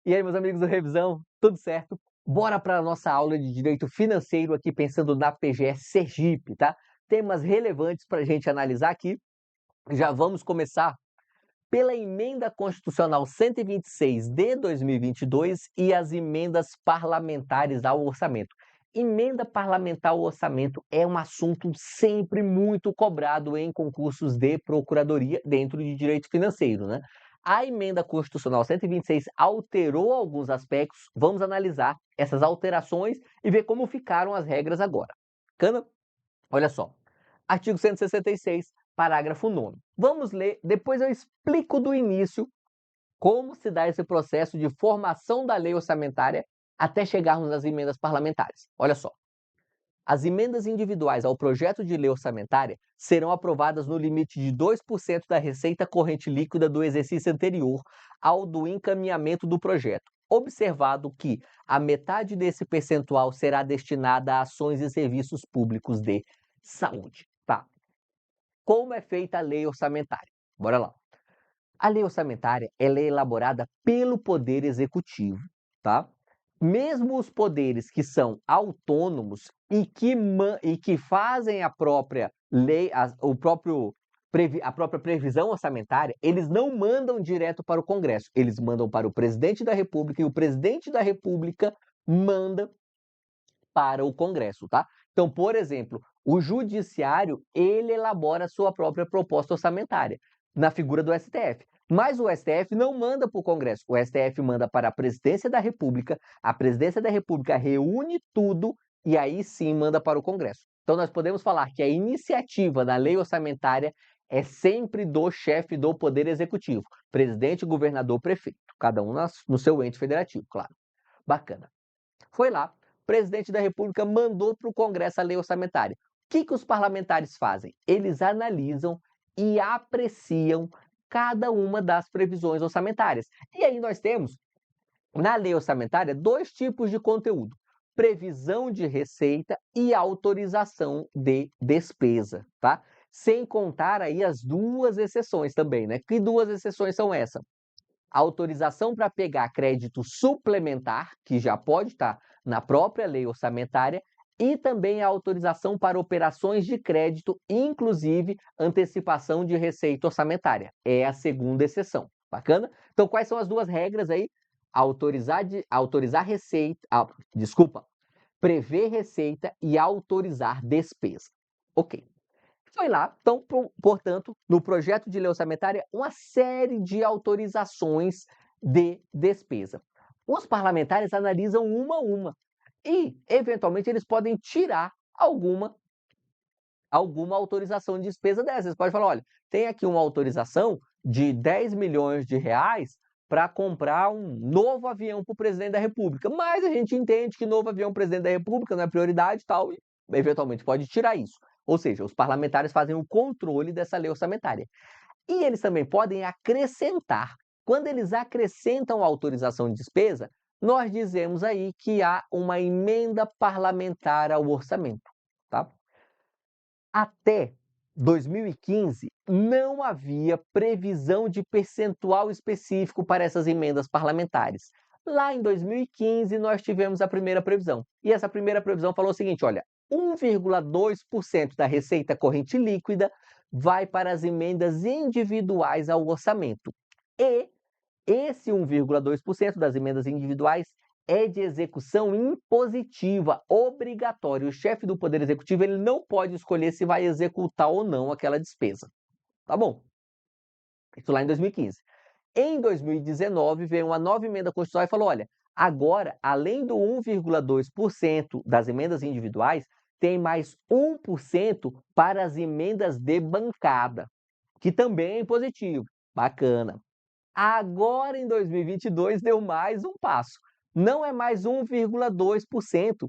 E aí, meus amigos do Revisão, tudo certo? Bora para a nossa aula de Direito Financeiro aqui, pensando na PGE Sergipe, tá? Temas relevantes para a gente analisar aqui. Já vamos começar pela Emenda Constitucional 126 de 2022 e as emendas parlamentares ao orçamento. Emenda parlamentar ao orçamento é um assunto sempre muito cobrado em concursos de procuradoria dentro de direito financeiro, né? A Emenda Constitucional 126 alterou alguns aspectos. Vamos analisar essas alterações e ver como ficaram as regras agora. Bacana? Olha só. Artigo 166, parágrafo 9º. Vamos ler, depois eu explico do início como se dá esse processo de formação da lei orçamentária até chegarmos às emendas parlamentares. Olha só. As emendas individuais ao projeto de lei orçamentária serão aprovadas no limite de 2% da receita corrente líquida do exercício anterior ao do encaminhamento do projeto, observado que a metade desse percentual será destinada a ações e serviços públicos de saúde. Tá. Como é feita a lei orçamentária? Bora lá. A lei orçamentária ela é elaborada pelo Poder Executivo, tá? Mesmo os poderes que são autônomos e que fazem a própria lei, a própria previsão orçamentária, eles não mandam direto para o Congresso, eles mandam para o Presidente da República e o Presidente da República manda para o Congresso, tá? Então, por exemplo, o Judiciário, ele elabora a sua própria proposta orçamentária, na figura do STF. Mas o STF não manda para o Congresso, o STF manda para a Presidência da República, a Presidência da República reúne tudo e aí sim manda para o Congresso. Então, nós podemos falar que a iniciativa da lei orçamentária é sempre do chefe do Poder Executivo, presidente, governador, prefeito, cada um no seu ente federativo, claro. Bacana. Foi lá, o presidente da República mandou para o Congresso a lei orçamentária. O que os parlamentares fazem? Eles analisam e apreciam cada uma das previsões orçamentárias. E aí nós temos, na lei orçamentária, dois tipos de conteúdo: previsão de receita e autorização de despesa, tá? Sem contar aí as duas exceções também, né? Que duas exceções são essas? Autorização para pegar crédito suplementar, que já pode estar na própria lei orçamentária, e também a autorização para operações de crédito, inclusive antecipação de receita orçamentária. É a segunda exceção. Bacana? Então, quais são as duas regras aí? Autorizar receita, prever receita e autorizar despesa. Ok. Foi lá, então, portanto, no projeto de lei orçamentária, uma série de autorizações de despesa. Os parlamentares analisam uma a uma e, eventualmente, eles podem tirar alguma autorização de despesa dessas. Eles podem falar, olha, tem aqui uma autorização de 10 milhões de reais para comprar um novo avião para o presidente da República, mas a gente entende que novo avião para o presidente da República não é prioridade e tal, e eventualmente pode tirar isso. Ou seja, os parlamentares fazem o controle dessa lei orçamentária. E eles também podem acrescentar. Quando eles acrescentam a autorização de despesa, nós dizemos aí que há uma emenda parlamentar ao orçamento, tá? Até 2015, não havia previsão de percentual específico para essas emendas parlamentares. Lá em 2015, nós tivemos a primeira previsão. E essa primeira previsão falou o seguinte, olha, 1,2% da receita corrente líquida vai para as emendas individuais ao orçamento. E esse 1,2% das emendas individuais é de execução impositiva, obrigatória. O chefe do Poder Executivo ele não pode escolher se vai executar ou não aquela despesa. Tá bom? Isso lá em 2015. Em 2019, veio uma nova emenda constitucional e falou, olha, agora, além do 1,2% das emendas individuais, tem mais 1% para as emendas de bancada, que também é impositivo. Bacana. Agora, em 2022, deu mais um passo. Não é mais 1,2%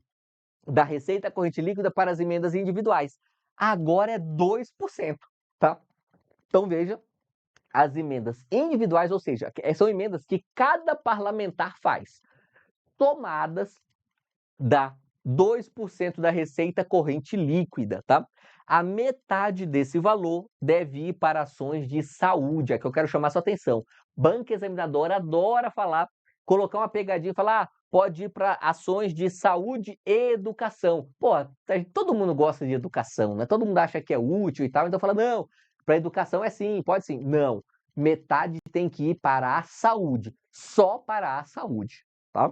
da receita corrente líquida para as emendas individuais. Agora é 2%, tá? Então, veja, as emendas individuais, ou seja, são emendas que cada parlamentar faz, tomadas da 2% da receita corrente líquida, tá? A metade desse valor deve ir para ações de saúde, é que eu quero chamar sua atenção. Banca examinadora adora falar colocar uma pegadinha e falar: pode ir para ações de saúde e educação. Pô, todo mundo gosta de educação, né? Todo mundo acha que é útil e tal, então fala: não, para educação é sim, pode sim. Não, metade tem que ir para a saúde, só para a saúde, tá?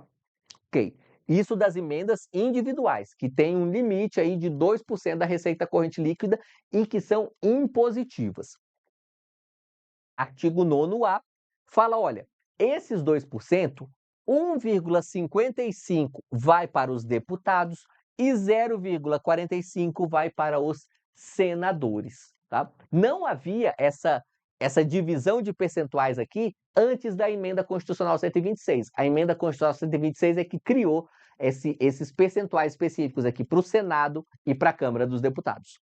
Ok. Isso das emendas individuais, que tem um limite aí de 2% da receita corrente líquida e que são impositivas. Artigo 9º-A fala, olha, esses 2%, 1,55 vai para os deputados e 0,45 vai para os senadores, tá? Não havia essa divisão de percentuais aqui antes da emenda constitucional 126. A emenda constitucional 126 é que criou esses percentuais específicos aqui para o Senado e para a Câmara dos Deputados.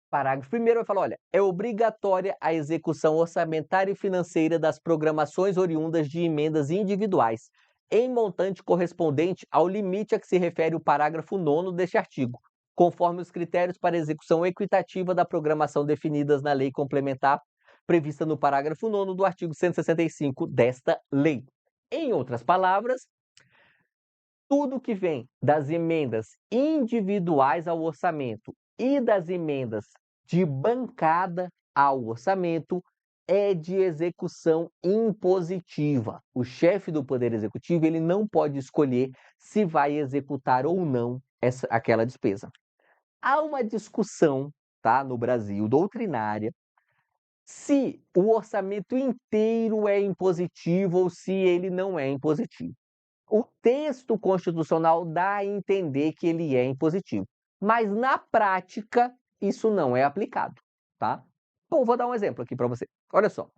Parágrafo 1º vai falar, olha, é obrigatória a execução orçamentária e financeira das programações oriundas de emendas individuais, em montante correspondente ao limite a que se refere o parágrafo 9º deste artigo, conforme os critérios para execução equitativa da programação definidas na lei complementar prevista no parágrafo 9º do artigo 165 desta lei. Em outras palavras, tudo que vem das emendas individuais ao orçamento e das emendas de bancada ao orçamento é de execução impositiva. O chefe do Poder Executivo ele não pode escolher se vai executar ou não aquela despesa. Há uma discussão, tá, no Brasil, doutrinária, se o orçamento inteiro é impositivo ou se ele não é impositivo. O texto constitucional dá a entender que ele é impositivo, mas na prática isso não é aplicado, tá? Bom, vou dar um exemplo aqui para você. Olha só,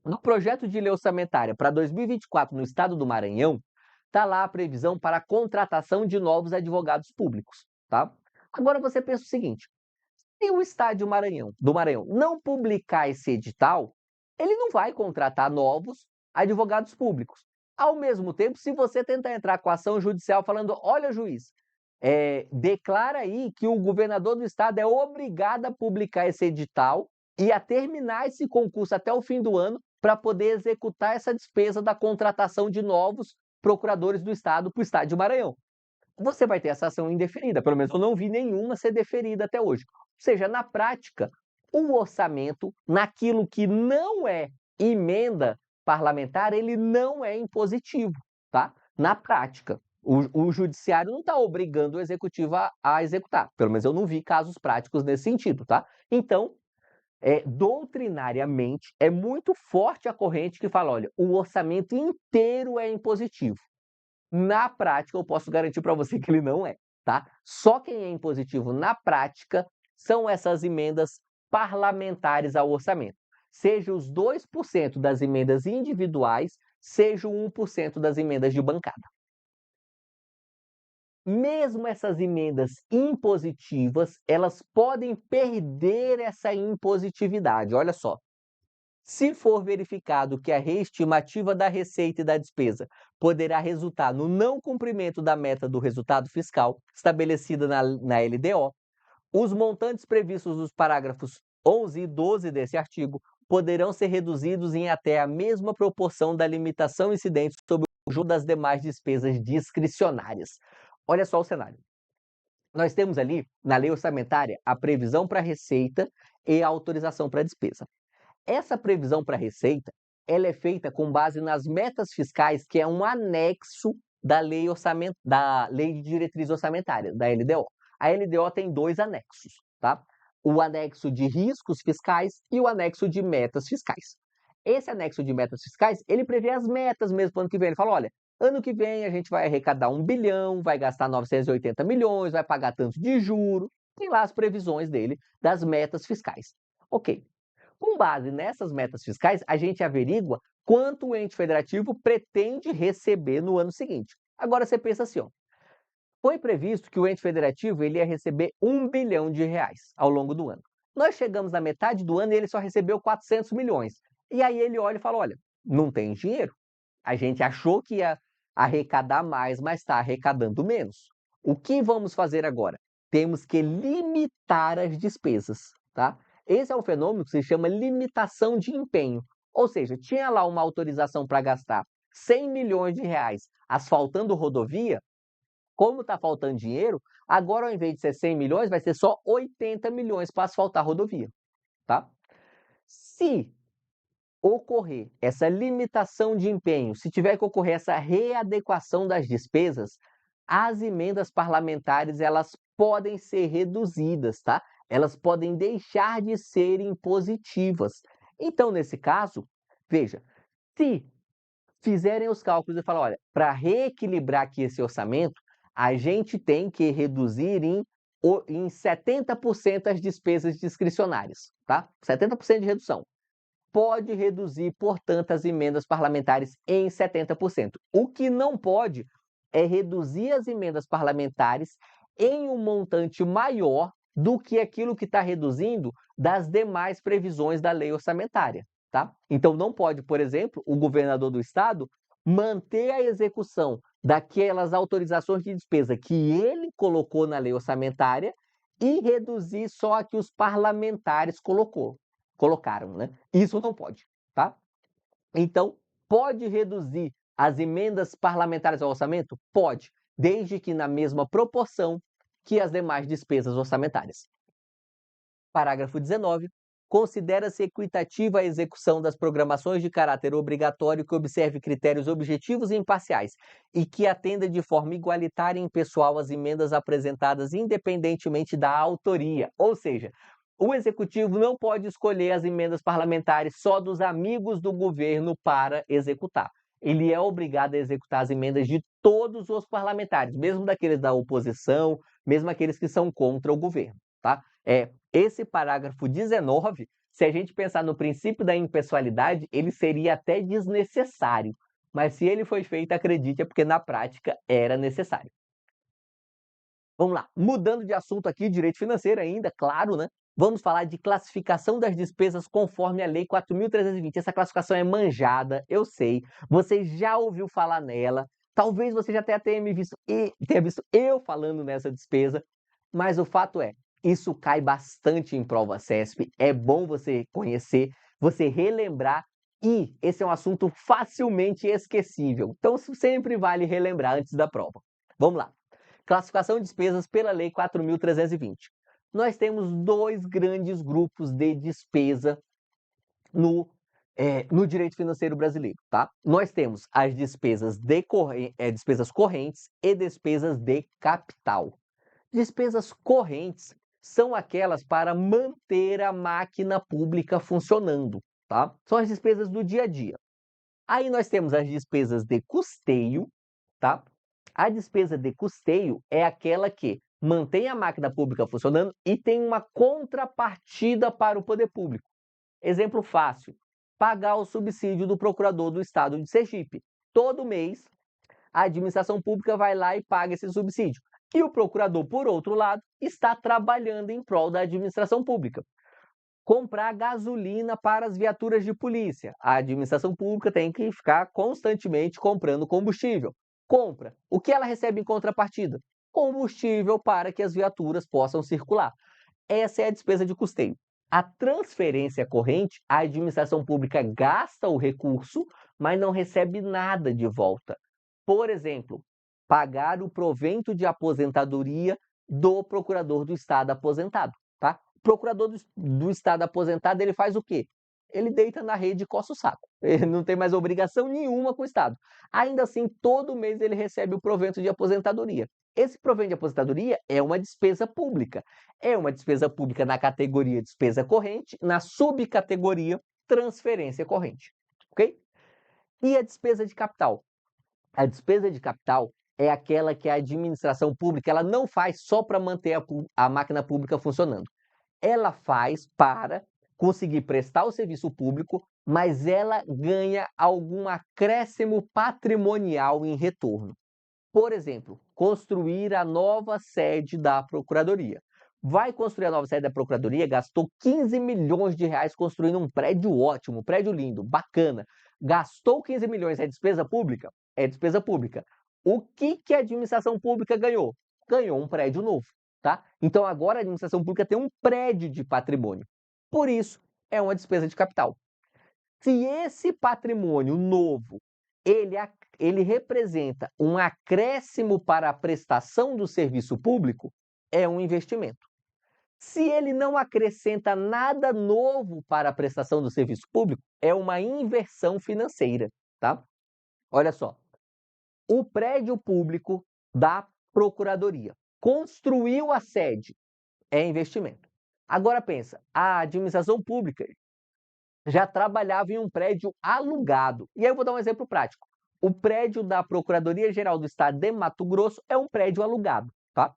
no projeto de lei orçamentária para 2024 no estado do Maranhão, está lá a previsão para a contratação de novos advogados públicos, tá? Agora você pensa o seguinte, se o estado do Maranhão não publicar esse edital, ele não vai contratar novos advogados públicos. Ao mesmo tempo, se você tentar entrar com ação judicial falando, olha, juiz, declara aí que o governador do estado é obrigado a publicar esse edital e a terminar esse concurso até o fim do ano para poder executar essa despesa da contratação de novos procuradores do estado para o estado de Maranhão. Você vai ter essa ação indeferida, pelo menos eu não vi nenhuma ser deferida até hoje. Ou seja, na prática, o orçamento, naquilo que não é emenda parlamentar, ele não é impositivo, tá? Na prática, o judiciário não está obrigando o executivo a executar. Pelo menos eu não vi casos práticos nesse sentido, tá? Então, doutrinariamente, é muito forte a corrente que fala, olha, o orçamento inteiro é impositivo. Na prática, eu posso garantir para você que ele não é, tá? Só quem é impositivo na prática são essas emendas parlamentares ao orçamento. Seja os 2% das emendas individuais, seja o 1% das emendas de bancada. Mesmo essas emendas impositivas, elas podem perder essa impositividade. Olha só. Se for verificado que a reestimativa da receita e da despesa poderá resultar no não cumprimento da meta do resultado fiscal estabelecida na LDO, os montantes previstos nos parágrafos 11 e 12 desse artigo poderão ser reduzidos em até a mesma proporção da limitação incidente sobre o conjunto das demais despesas discricionárias. Olha só o cenário. Nós temos ali, na lei orçamentária, a previsão para a receita e a autorização para a despesa. Essa previsão para a receita, ela é feita com base nas metas fiscais, que é um anexo da lei de diretriz orçamentária, da LDO. A LDO tem 2 anexos, tá? O anexo de riscos fiscais e o anexo de metas fiscais. Esse anexo de metas fiscais, ele prevê as metas mesmo para o ano que vem. Ele fala, olha, ano que vem a gente vai arrecadar 1 bilhão, vai gastar 980 milhões, vai pagar tanto de juro. Tem lá as previsões dele das metas fiscais. Ok. Com base nessas metas fiscais, a gente averigua quanto o ente federativo pretende receber no ano seguinte. Agora você pensa assim, ó, foi previsto que o ente federativo ele ia receber 1 bilhão de reais ao longo do ano. Nós chegamos na metade do ano e ele só recebeu 400 milhões. E aí ele olha e fala, olha, não tem dinheiro. A gente achou que ia arrecadar mais, mas está arrecadando menos. O que vamos fazer agora? Temos que limitar as despesas, tá? Esse é um fenômeno que se chama limitação de empenho. Ou seja, tinha lá uma autorização para gastar 100 milhões de reais asfaltando rodovia, como está faltando dinheiro, agora ao invés de ser 100 milhões, vai ser só 80 milhões para asfaltar a rodovia, tá? Se ocorrer essa limitação de empenho, se tiver que ocorrer essa readequação das despesas, as emendas parlamentares elas podem ser reduzidas, tá? Elas podem deixar de serem positivas. Então, nesse caso, veja, se fizerem os cálculos e falar, olha, para reequilibrar aqui esse orçamento, a gente tem que reduzir em 70% as despesas discricionárias, tá? 70% de redução. Pode reduzir, portanto, as emendas parlamentares em 70%. O que não pode é reduzir as emendas parlamentares em um montante maior do que aquilo que está reduzindo das demais previsões da lei orçamentária, tá? Então, não pode, por exemplo, o governador do estado manter a execução daquelas autorizações de despesa que ele colocou na lei orçamentária e reduzir só a que os parlamentares colocaram, né? Isso não pode, tá? Então, pode reduzir as emendas parlamentares ao orçamento? Pode, desde que na mesma proporção que as demais despesas orçamentárias. Parágrafo 19. Considera-se equitativa a execução das programações de caráter obrigatório que observe critérios objetivos e imparciais e que atenda de forma igualitária e impessoal às emendas apresentadas independentemente da autoria. Ou seja, o executivo não pode escolher as emendas parlamentares só dos amigos do governo para executar. Ele é obrigado a executar as emendas de todos os parlamentares, mesmo daqueles da oposição, mesmo aqueles que são contra o governo, tá? Esse parágrafo 19, se a gente pensar no princípio da impessoalidade, ele seria até desnecessário. Mas se ele foi feito, acredite, é porque na prática era necessário. Vamos lá, mudando de assunto aqui, direito financeiro ainda, claro, né? Vamos falar de classificação das despesas conforme a Lei 4.320. Essa classificação é manjada, eu sei. Você já ouviu falar nela. Talvez você já tenha tenha visto eu falando nessa despesa. Mas o fato é, isso cai bastante em prova CESP. É bom você conhecer, você relembrar. E esse é um assunto facilmente esquecível. Então sempre vale relembrar antes da prova. Vamos lá. Classificação de despesas pela Lei 4.320. Nós temos dois grandes grupos de despesa no direito financeiro brasileiro, tá? Nós temos as despesas correntes e despesas de capital. Despesas correntes são aquelas para manter a máquina pública funcionando, tá? São as despesas do dia a dia. Aí nós temos as despesas de custeio, tá? A despesa de custeio é aquela que mantém a máquina pública funcionando e tem uma contrapartida para o poder público. Exemplo fácil: pagar o subsídio do procurador do estado de Sergipe. Todo mês, a administração pública vai lá e paga esse subsídio. E o procurador, por outro lado, está trabalhando em prol da administração pública. Comprar gasolina para as viaturas de polícia. A administração pública tem que ficar constantemente comprando combustível. Compra. O que ela recebe em contrapartida? Combustível para que as viaturas possam circular. Essa é a despesa de custeio. A transferência corrente, a administração pública gasta o recurso, mas não recebe nada de volta. Por exemplo, pagar o provento de aposentadoria do procurador do estado aposentado, tá? O procurador do estado aposentado, ele faz o quê? Ele deita na rede e coça o saco. Ele não tem mais obrigação nenhuma com o estado. Ainda assim, todo mês ele recebe o provento de aposentadoria. Esse provento de aposentadoria é uma despesa pública. É uma despesa pública na categoria despesa corrente, na subcategoria transferência corrente, ok? E a despesa de capital? A despesa de capital é aquela que a administração pública ela não faz só para manter a máquina pública funcionando. Ela faz para conseguir prestar o serviço público, mas ela ganha algum acréscimo patrimonial em retorno. Por exemplo, construir a nova sede da Procuradoria. Vai construir a nova sede da Procuradoria, gastou 15 milhões de reais construindo um prédio ótimo, um prédio lindo, bacana. Gastou 15 milhões, é despesa pública? É despesa pública. O que a administração pública ganhou? Ganhou um prédio novo, tá? Então agora a administração pública tem um prédio de patrimônio. Por isso, é uma despesa de capital. Se esse patrimônio novo, ele representa um acréscimo para a prestação do serviço público, é um investimento. Se ele não acrescenta nada novo para a prestação do serviço público, é uma inversão financeira, tá? Olha só, o prédio público da Procuradoria construiu a sede, é investimento. Agora pensa, a administração pública já trabalhava em um prédio alugado. E aí eu vou dar um exemplo prático. O prédio da Procuradoria-Geral do Estado de Mato Grosso é um prédio alugado, tá?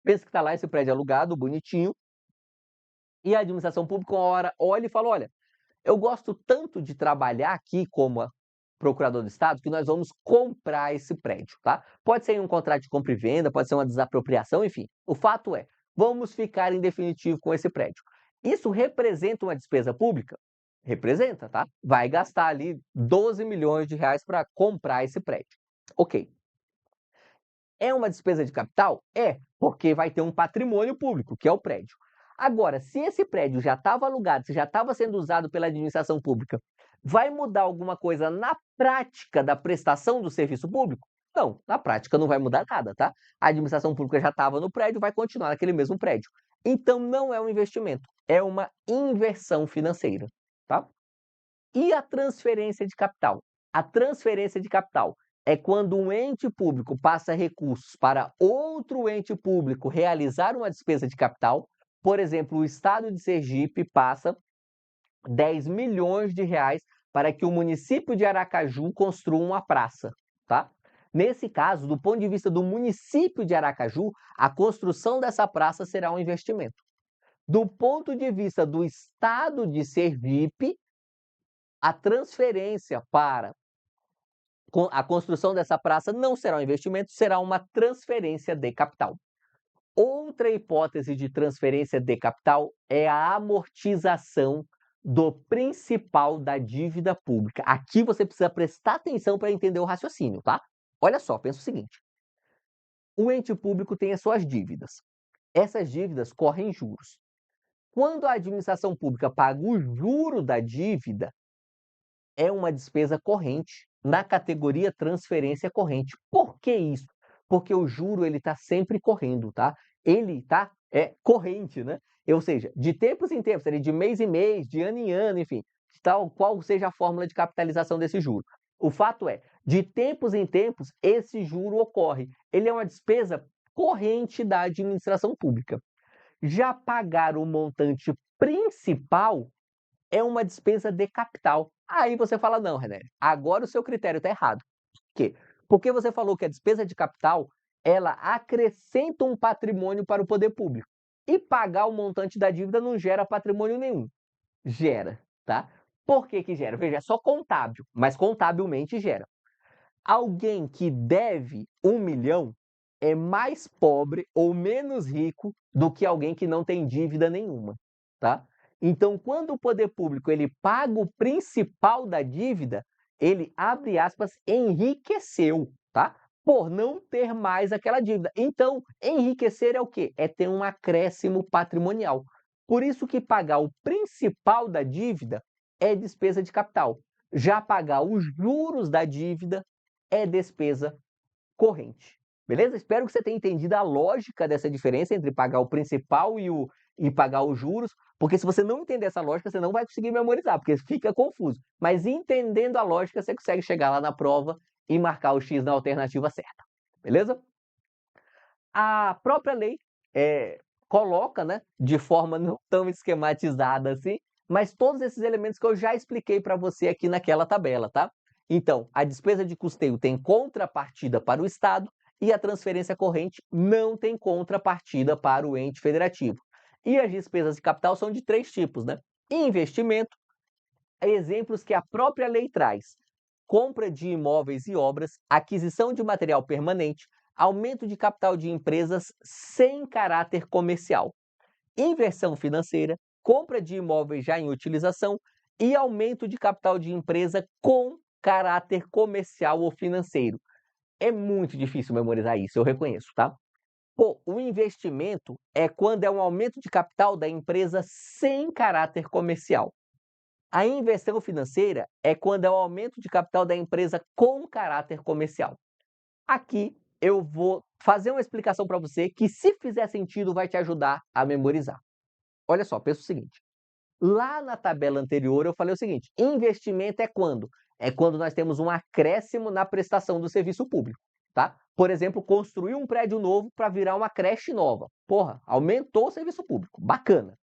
Pensa que está lá esse prédio alugado, bonitinho, e a administração pública uma hora olha e fala, olha, eu gosto tanto de trabalhar aqui como procurador do Estado que nós vamos comprar esse prédio, tá? Pode ser um contrato de compra e venda, pode ser uma desapropriação, enfim. O fato é, vamos ficar em definitivo com esse prédio. Isso representa uma despesa pública? Representa, tá? Vai gastar ali 12 milhões de reais para comprar esse prédio. Ok. É uma despesa de capital? É, porque vai ter um patrimônio público, que é o prédio. Agora, se esse prédio já estava alugado, se já estava sendo usado pela administração pública, vai mudar alguma coisa na prática da prestação do serviço público? Não, na prática não vai mudar nada, tá? A administração pública já estava no prédio, vai continuar naquele mesmo prédio. Então não é um investimento, é uma inversão financeira, tá? E a transferência de capital? A transferência de capital é quando um ente público passa recursos para outro ente público realizar uma despesa de capital. Por exemplo, o Estado de Sergipe passa 10 milhões de reais para que o município de Aracaju construa uma praça, tá? Nesse caso, do ponto de vista do município de Aracaju, a construção dessa praça será um investimento. Do ponto de vista do Estado de Sergipe, a transferência para a construção dessa praça não será um investimento, será uma transferência de capital. Outra hipótese de transferência de capital é a amortização do principal da dívida pública. Aqui você precisa prestar atenção para entender o raciocínio, tá? Olha só, pensa o seguinte: o ente público tem as suas dívidas. Essas dívidas correm juros. Quando a administração pública paga o juro da dívida, é uma despesa corrente na categoria transferência corrente. Por que isso? Porque o juro ele está sempre correndo, tá? Ele está corrente, né? Ou seja, de tempos em tempos, de mês em mês, de ano em ano, enfim, tal qual seja a fórmula de capitalização desse juro. O fato é, de tempos em tempos, esse juro ocorre. Ele é uma despesa corrente da administração pública. Já pagar o montante principal é uma despesa de capital. Aí você fala, não, René, agora o seu critério está errado. Por quê? Porque você falou que a despesa de capital, ela acrescenta um patrimônio para o poder público. E pagar o montante da dívida não gera patrimônio nenhum. Gera, tá? Por que que gera? Veja, é só contábil, mas contabilmente gera. Alguém que deve 1 milhão é mais pobre ou menos rico do que alguém que não tem dívida nenhuma, tá? Então, quando o poder público ele paga o principal da dívida, ele, abre aspas, enriqueceu, tá? Por não ter mais aquela dívida. Então, enriquecer é o quê? É ter um acréscimo patrimonial. Por isso que pagar o principal da dívida é despesa de capital. Já pagar os juros da dívida é despesa corrente. Beleza? Espero que você tenha entendido a lógica dessa diferença entre pagar o principal e pagar os juros, porque se você não entender essa lógica, você não vai conseguir memorizar, porque fica confuso. Mas entendendo a lógica, você consegue chegar lá na prova e marcar o X na alternativa certa. Beleza? A própria lei coloca, né, de forma não tão esquematizada assim, mas todos esses elementos que eu já expliquei para você aqui naquela tabela, tá? Então, a despesa de custeio tem contrapartida para o Estado e a transferência corrente não tem contrapartida para o ente federativo. E as despesas de capital são de 3 tipos, né? Investimento, exemplos que a própria lei traz: compra de imóveis e obras, aquisição de material permanente, aumento de capital de empresas sem caráter comercial, inversão financeira, compra de imóveis já em utilização e aumento de capital de empresa com caráter comercial ou financeiro. É muito difícil memorizar isso, eu reconheço, tá? Pô, o investimento é quando é um aumento de capital da empresa sem caráter comercial. A inversão financeira é quando é o aumento de capital da empresa com caráter comercial. Aqui eu vou fazer uma explicação para você que, se fizer sentido, vai te ajudar a memorizar. Olha só, pensa o seguinte: lá na tabela anterior eu falei o seguinte: investimento é quando? É quando nós temos um acréscimo na prestação do serviço público, tá? Por exemplo, construir um prédio novo para virar uma creche nova. Porra, aumentou o serviço público, bacana.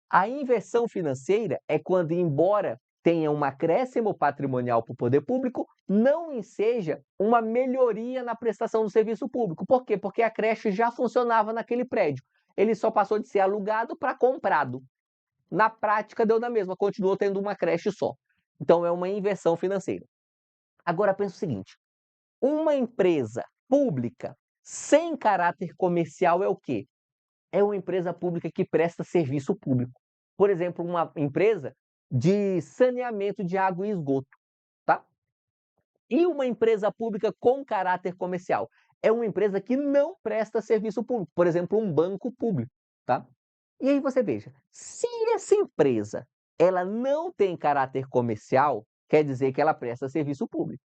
A inversão financeira é quando, embora tenha um acréscimo patrimonial para o poder público, não enseja uma melhoria na prestação do serviço público. Por quê? Porque a creche já funcionava naquele prédio. Ele só passou de ser alugado para comprado. Na prática, deu na mesma, continuou tendo uma creche só. Então, é uma inversão financeira. Agora, pensa o seguinte: uma empresa pública sem caráter comercial é o quê? É uma empresa pública que presta serviço público. Por exemplo, uma empresa de saneamento de água e esgoto, tá? E uma empresa pública com caráter comercial é uma empresa que não presta serviço público, por exemplo, um banco público, tá? E aí você veja, se essa empresa ela não tem caráter comercial, quer dizer que ela presta serviço público.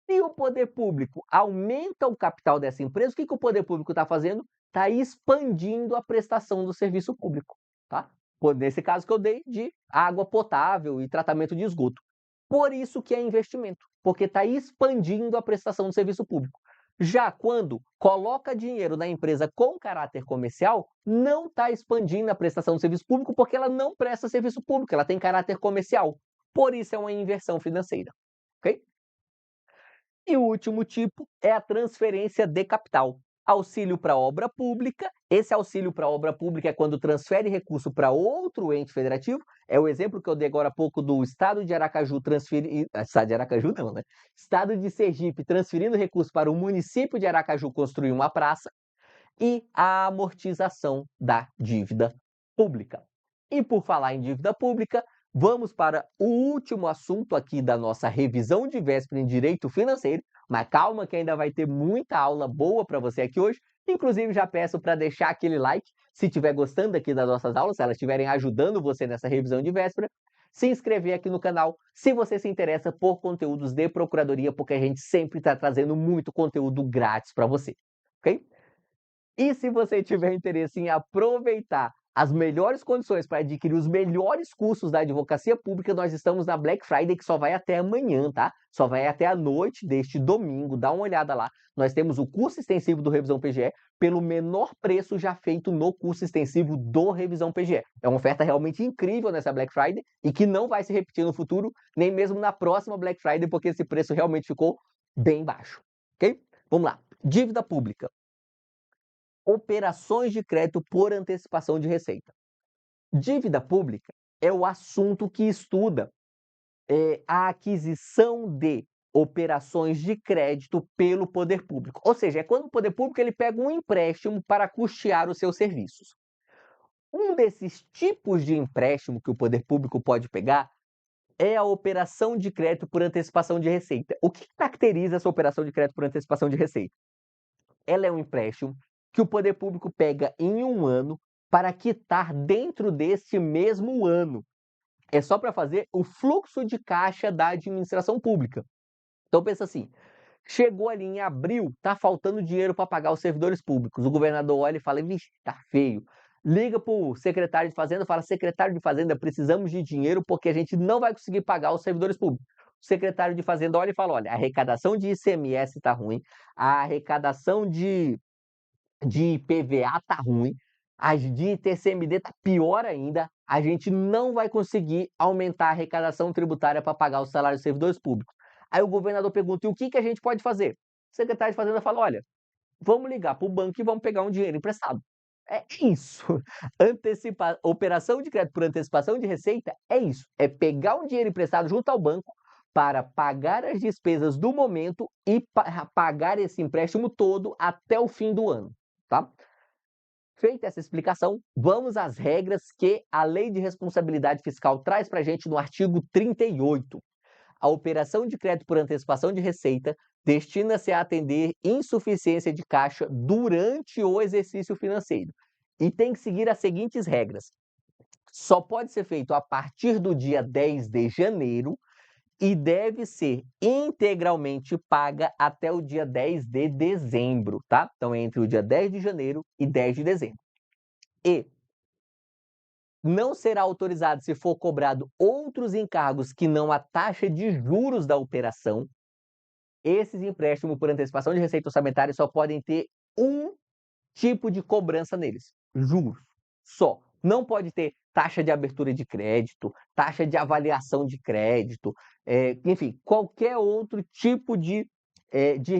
Se o poder público aumenta o capital dessa empresa, o que o poder público está fazendo? Está expandindo a prestação do serviço público, tá? Nesse caso que eu dei de água potável e tratamento de esgoto. Por isso que é investimento, porque está expandindo a prestação do serviço público. Já quando coloca dinheiro na empresa com caráter comercial, não está expandindo a prestação do serviço público, porque ela não presta serviço público, ela tem caráter comercial. Por isso é uma inversão financeira, ok? E o último tipo é a transferência de capital. Auxílio para obra pública. Esse auxílio para obra pública é quando transfere recurso para outro ente federativo. É o exemplo que eu dei agora há pouco do estado de Aracaju transferir. Estado de Aracaju não, né? Estado de Sergipe transferindo recurso para o município de Aracaju construir uma praça. E a amortização da dívida pública. E por falar em dívida pública, vamos para o último assunto aqui da nossa revisão de véspera em direito financeiro, mas calma que ainda vai ter muita aula boa para você aqui hoje. Inclusive, já peço para deixar aquele like, se estiver gostando aqui das nossas aulas, se elas estiverem ajudando você nessa revisão de véspera. Se inscrever aqui no canal, se você se interessa por conteúdos de procuradoria, porque a gente sempre está trazendo muito conteúdo grátis para você, ok? E se você tiver interesse em aproveitar as melhores condições para adquirir os melhores cursos da advocacia pública, nós estamos na Black Friday, que só vai até amanhã, tá? Só vai até a noite deste domingo, dá uma olhada lá. Nós temos o curso extensivo do Revisão PGE pelo menor preço já feito no curso extensivo do Revisão PGE. É uma oferta realmente incrível nessa Black Friday e que não vai se repetir no futuro, nem mesmo na próxima Black Friday, porque esse preço realmente ficou bem baixo, ok? Vamos lá. Dívida pública. Operações de crédito por antecipação de receita. Dívida pública é o assunto que estuda a aquisição de operações de crédito pelo poder público. Ou seja, é quando o poder público ele pega um empréstimo para custear os seus serviços. Um desses tipos de empréstimo que o poder público pode pegar é a operação de crédito por antecipação de receita. O que caracteriza essa operação de crédito por antecipação de receita? Ela é um empréstimo que o poder público pega em um ano para quitar dentro deste mesmo ano. É só para fazer o fluxo de caixa da administração pública. Então pensa assim, chegou ali em abril, tá faltando dinheiro para pagar os servidores públicos. O governador olha e fala, vixe, tá feio. Liga para o secretário de Fazenda, fala, secretário de Fazenda, precisamos de dinheiro porque a gente não vai conseguir pagar os servidores públicos. O secretário de Fazenda olha e fala, olha, a arrecadação de ICMS está ruim, a arrecadação de IPVA tá ruim, as de TCMD tá pior ainda, a gente não vai conseguir aumentar a arrecadação tributária para pagar os salários dos servidores públicos. Aí o governador pergunta, e o que a gente pode fazer? O secretário de Fazenda fala, olha, vamos ligar para o banco e vamos pegar um dinheiro emprestado. É isso. Operação de crédito por antecipação de receita é isso. É pegar um dinheiro emprestado junto ao banco para pagar as despesas do momento e pagar esse empréstimo todo até o fim do ano, tá? Feita essa explicação, vamos às regras que a Lei de Responsabilidade Fiscal traz para a gente no artigo 38. A operação de crédito por antecipação de receita destina-se a atender insuficiência de caixa durante o exercício financeiro e tem que seguir as seguintes regras. só pode ser feito a partir do dia 10 de janeiro e deve ser integralmente paga até o dia 10 de dezembro, tá? Então, entre o dia 10 de janeiro e 10 de dezembro. E não será autorizado se for cobrado outros encargos que não a taxa de juros da operação. Esses empréstimos por antecipação de receita orçamentária só podem ter um tipo de cobrança neles: juros. Só. Não pode ter taxa de abertura de crédito, taxa de avaliação de crédito, enfim, qualquer outro tipo de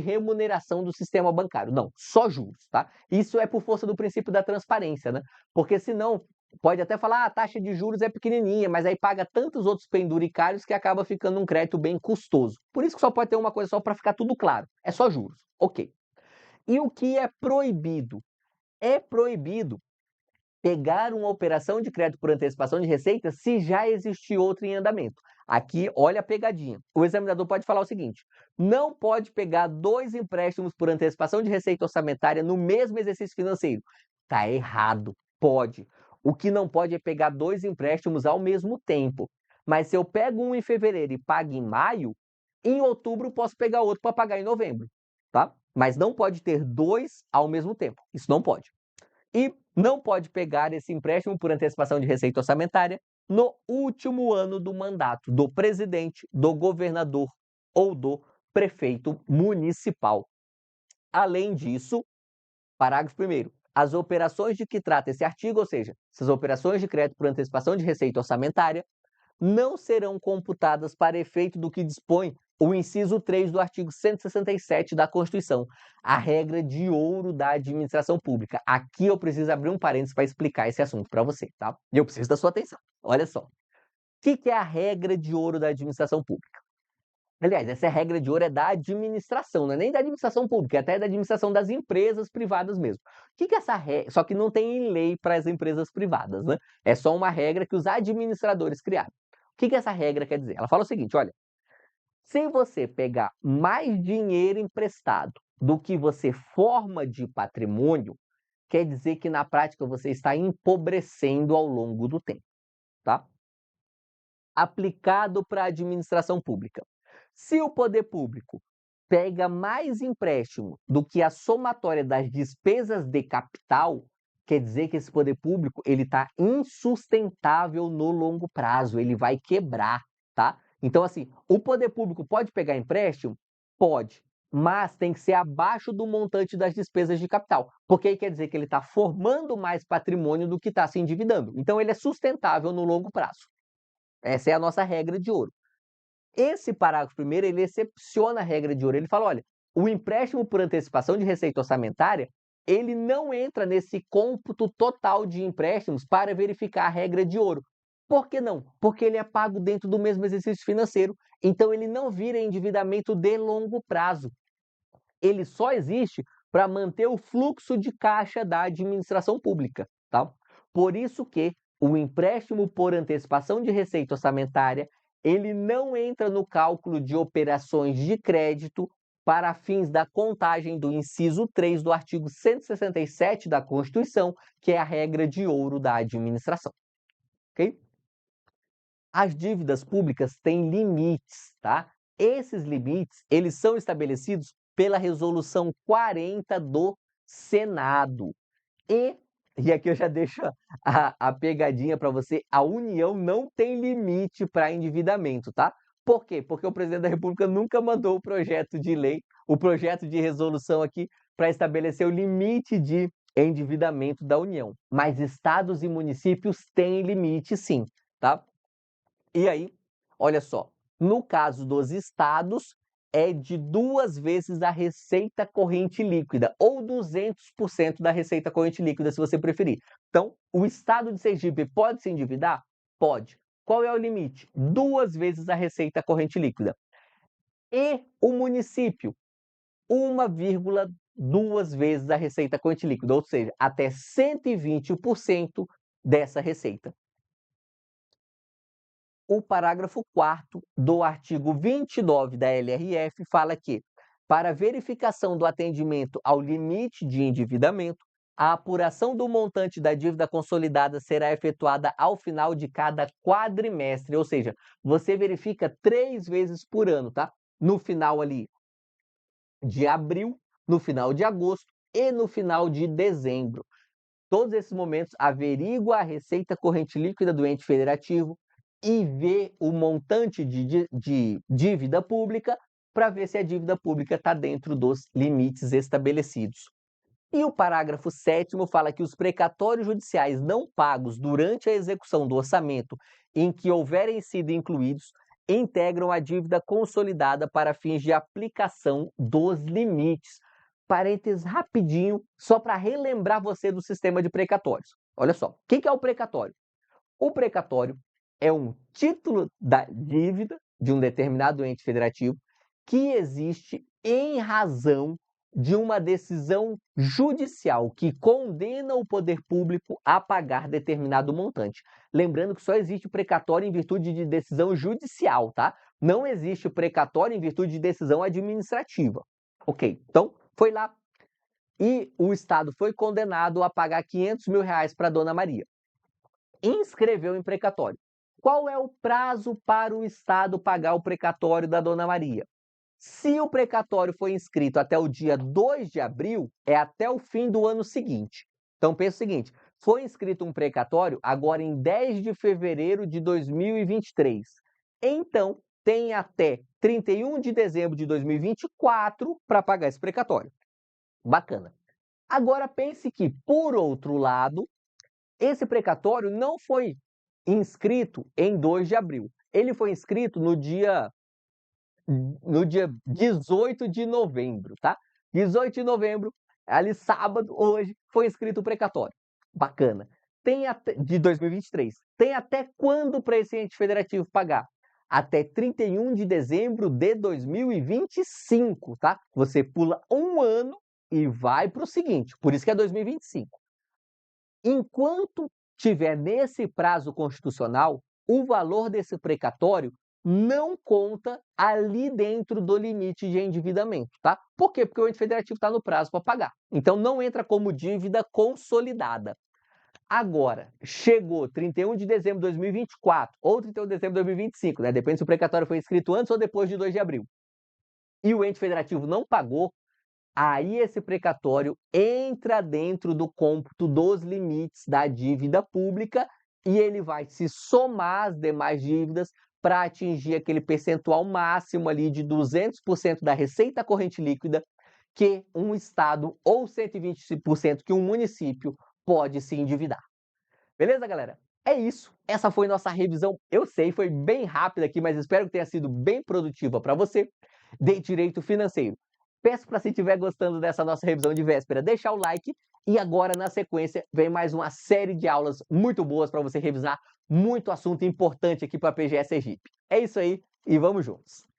remuneração do sistema bancário. Não, só juros, tá? Isso é por força do princípio da transparência, né? Porque senão pode até falar, a taxa de juros é pequenininha, mas aí paga tantos outros penduricários que acaba ficando um crédito bem custoso. Por isso que só pode ter uma coisa só para ficar tudo claro. É só juros. Ok. E o que é proibido? É proibido pegar uma operação de crédito por antecipação de receita se já existe outra em andamento. Aqui, olha a pegadinha. O examinador pode falar o seguinte: não pode pegar 2 empréstimos por antecipação de receita orçamentária no mesmo exercício financeiro. Tá errado. Pode. O que não pode é pegar 2 empréstimos ao mesmo tempo. Mas se eu pego um em fevereiro e pago em maio, em outubro posso pegar outro para pagar em novembro, tá? Mas não pode ter 2 ao mesmo tempo. Isso não pode. E não pode pegar esse empréstimo por antecipação de receita orçamentária no último ano do mandato do presidente, do governador ou do prefeito municipal. Além disso, parágrafo 1º, as operações de que trata esse artigo, ou seja, essas operações de crédito por antecipação de receita orçamentária, não serão computadas para efeito do que dispõe o inciso 3 do artigo 167 da Constituição, a regra de ouro da administração pública. Aqui eu preciso abrir um parênteses para explicar esse assunto para você, tá? E eu preciso da sua atenção. Olha só. O que é a regra de ouro da administração pública? Aliás, essa regra de ouro é da administração, não é nem da administração pública, é até da administração das empresas privadas mesmo. O que é essa regra? Só que não tem lei para as empresas privadas, né? É só uma regra que os administradores criaram. O que essa regra quer dizer? Ela fala o seguinte, olha, se você pegar mais dinheiro emprestado do que você forma de patrimônio, quer dizer que na prática você está empobrecendo ao longo do tempo, tá? Aplicado para a administração pública. Se o poder público pega mais empréstimo do que a somatória das despesas de capital, quer dizer que esse poder público ele está insustentável no longo prazo, ele vai quebrar, tá? Então, assim, o poder público pode pegar empréstimo? Pode, mas tem que ser abaixo do montante das despesas de capital, porque aí quer dizer que ele está formando mais patrimônio do que está se endividando. Então, ele é sustentável no longo prazo. Essa é a nossa regra de ouro. Esse parágrafo primeiro, ele excepciona a regra de ouro. Ele fala, olha, o empréstimo por antecipação de receita orçamentária, ele não entra nesse cômputo total de empréstimos para verificar a regra de ouro. Por que não? Porque ele é pago dentro do mesmo exercício financeiro, então ele não vira endividamento de longo prazo. Ele só existe para manter o fluxo de caixa da administração pública, tá? Por isso que o empréstimo por antecipação de receita orçamentária, ele não entra no cálculo de operações de crédito para fins da contagem do inciso 3 do artigo 167 da Constituição, que é a regra de ouro da administração. Ok? As dívidas públicas têm limites, tá? Esses limites, eles são estabelecidos pela Resolução 40 do Senado. E aqui eu já deixo a pegadinha para você, a União não tem limite para endividamento, tá? Por quê? Porque o presidente da República nunca mandou o projeto de lei, o projeto de resolução aqui para estabelecer o limite de endividamento da União. Mas estados e municípios têm limite sim, tá? E aí, olha só, no caso dos estados, é de 2 vezes a receita corrente líquida, ou 200% da receita corrente líquida, se você preferir. Então, o estado de Sergipe pode se endividar? Pode. Qual é o limite? 2 vezes a receita corrente líquida. E o município? 1,2 vezes a receita corrente líquida, ou seja, até 120% dessa receita. O parágrafo 4º do artigo 29 da LRF fala que, para verificação do atendimento ao limite de endividamento, A apuração do montante da dívida consolidada será efetuada ao final de cada quadrimestre, ou seja, você verifica 3 vezes por ano, tá? No final ali de abril, no final de agosto e no final de dezembro. Todos esses momentos, averigua a receita corrente líquida do ente federativo e vê o montante de dívida pública para ver se a dívida pública está dentro dos limites estabelecidos. E o parágrafo 7º fala que os precatórios judiciais não pagos durante a execução do orçamento em que houverem sido incluídos integram a dívida consolidada para fins de aplicação dos limites. Parênteses rapidinho, só para relembrar você do sistema de precatórios. Olha só, o que é o precatório? O precatório é um título da dívida de um determinado ente federativo que existe em razão de uma decisão judicial que condena o poder público a pagar determinado montante. Lembrando que só existe precatório em virtude de decisão judicial, tá? Não existe precatório em virtude de decisão administrativa. Ok, então foi lá e o Estado foi condenado a pagar R$500 mil para a Dona Maria. Inscreveu em precatório. Qual é o prazo para o Estado pagar o precatório da Dona Maria? Se o precatório foi inscrito até o dia 2 de abril, é até o fim do ano seguinte. Então, pensa o seguinte, foi inscrito um precatório agora em 10 de fevereiro de 2023. Então, tem até 31 de dezembro de 2024 para pagar esse precatório. Bacana. Agora, pense que, por outro lado, esse precatório não foi inscrito em 2 de abril. Ele foi inscrito no dia 18 de novembro, tá? 18 de novembro, ali sábado, hoje, foi inscrito o precatório. Bacana. Tem até, de 2023. Tem até quando para esse ente federativo pagar? Até 31 de dezembro de 2025, tá? Você pula um ano e vai para o seguinte, por isso que é 2025. Enquanto tiver nesse prazo constitucional, o valor desse precatório não conta ali dentro do limite de endividamento, tá? Por quê? Porque o ente federativo está no prazo para pagar. Então, não entra como dívida consolidada. Agora, chegou 31 de dezembro de 2024 ou 31 de dezembro de 2025, né? Depende se o precatório foi inscrito antes ou depois de 2 de abril. E o ente federativo não pagou, aí esse precatório entra dentro do cômputo dos limites da dívida pública e ele vai se somar às demais dívidas para atingir aquele percentual máximo ali de 200% da receita corrente líquida que um estado ou 120% que um município pode se endividar. Beleza, galera? É isso. Essa foi nossa revisão. Eu sei, foi bem rápida aqui, mas espero que tenha sido bem produtiva para você de direito financeiro. Peço para, se estiver gostando dessa nossa revisão de véspera, deixar o like. E agora, na sequência, vem mais uma série de aulas muito boas para você revisar muito assunto importante aqui para a PGE Sergipe. É isso aí e vamos juntos!